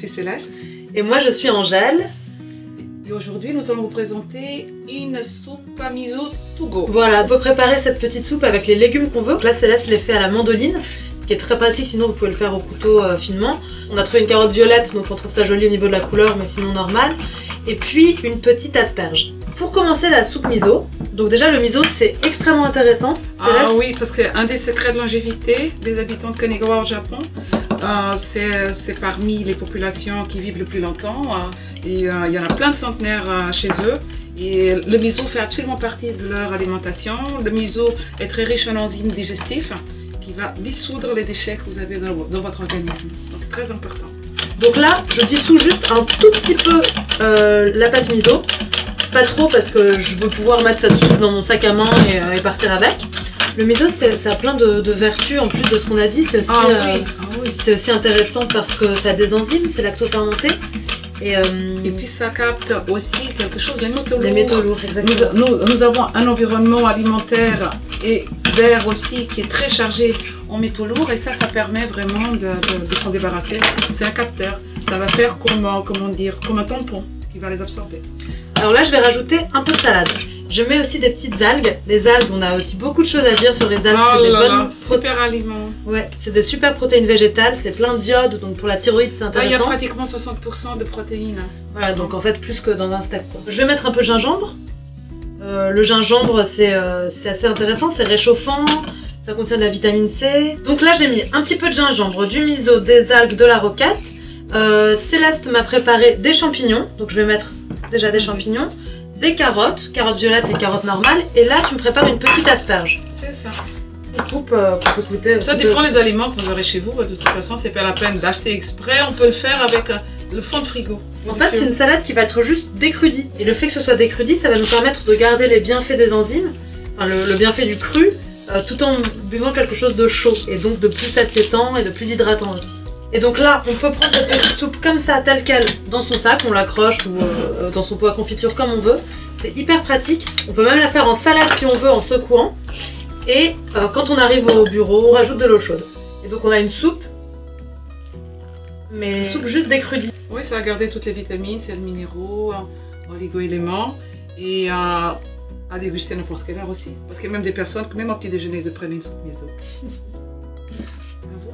Céleste. Et moi je suis Angèle. Et aujourd'hui nous allons vous présenter une soupe à miso to go. Voilà, on peut préparer cette petite soupe avec les légumes qu'on veut. Donc là Céleste les fait à la mandoline, ce qui est très pratique, sinon vous pouvez le faire au couteau finement. On a trouvé une carotte violette, donc on trouve ça joli au niveau de la couleur, mais sinon normal. Et puis une petite asperge. Pour commencer la soupe miso, donc déjà le miso c'est extrêmement intéressant. Ah oui, parce qu'un des secrets de longévité des habitants de Kanagawa au Japon, c'est parmi les populations qui vivent le plus longtemps. Il y en a plein de centenaires chez eux. Et le miso fait absolument partie de leur alimentation. Le miso est très riche en enzymes digestifs qui va dissoudre les déchets que vous avez dans votre organisme. Donc très important. Donc là, je dissous juste un tout petit peu la pâte miso. Pas trop parce que je veux pouvoir mettre cette soupe dans mon sac à main et partir avec. Le miso, ça a plein de vertus en plus de ce qu'on a dit. C'est aussi, aussi intéressant parce que ça a des enzymes, c'est lactofermenté. Et puis ça capte aussi quelque chose de métaux lourds. Des métaux lourds, exactement. Nous avons un environnement alimentaire et d'air aussi qui est très chargé en métaux lourds et ça permet vraiment de s'en débarrasser. C'est un capteur. Ça va faire comme un tampon qui va les absorber. Alors là, je vais rajouter un peu de salade. Je mets aussi des petites algues. Les algues, on a aussi beaucoup de choses à dire sur les algues. Oh c'est des bonnes super aliments. Ouais, c'est des super protéines végétales. C'est plein d'iode, donc pour la thyroïde, c'est intéressant. Il y a pratiquement 60% de protéines. Voilà, donc en fait plus que dans un steak, quoi. Je vais mettre un peu de gingembre. Le gingembre, c'est assez intéressant, c'est réchauffant. Ça contient de la vitamine C. Donc là, j'ai mis un petit peu de gingembre, du miso, des algues, de la roquette. Céleste m'a préparé des champignons, donc je vais mettre déjà des champignons, des carottes violettes et carottes normales, et là tu me prépares une petite asperge. C'est ça. Une coupe qu'on peut goûter. Ça dépend des aliments que vous aurez chez vous, de toute façon c'est pas la peine d'acheter exprès, on peut le faire avec le fond de frigo. En fait c'est une salade qui va être juste décrudie, et le fait que ce soit décrudie, ça va nous permettre de garder les bienfaits des enzymes, enfin le bienfait du cru, tout en buvant quelque chose de chaud, et donc de plus satiétant et de plus hydratant aussi. Et donc là, on peut prendre cette petite soupe comme ça, telle qu'elle, dans son sac, on l'accroche ou dans son pot à confiture comme on veut. C'est hyper pratique. On peut même la faire en salade si on veut, en secouant. Et quand on arrive au bureau, on rajoute de l'eau chaude. Et donc on a une soupe, mais une soupe juste décrudie. Oui, ça va garder toutes les vitamines, sels minéraux, oligo-éléments et à déguster n'importe quelle heure aussi. Parce qu'il y a même des personnes que même au petit déjeuner, ils prennent une soupe miso. Bravo.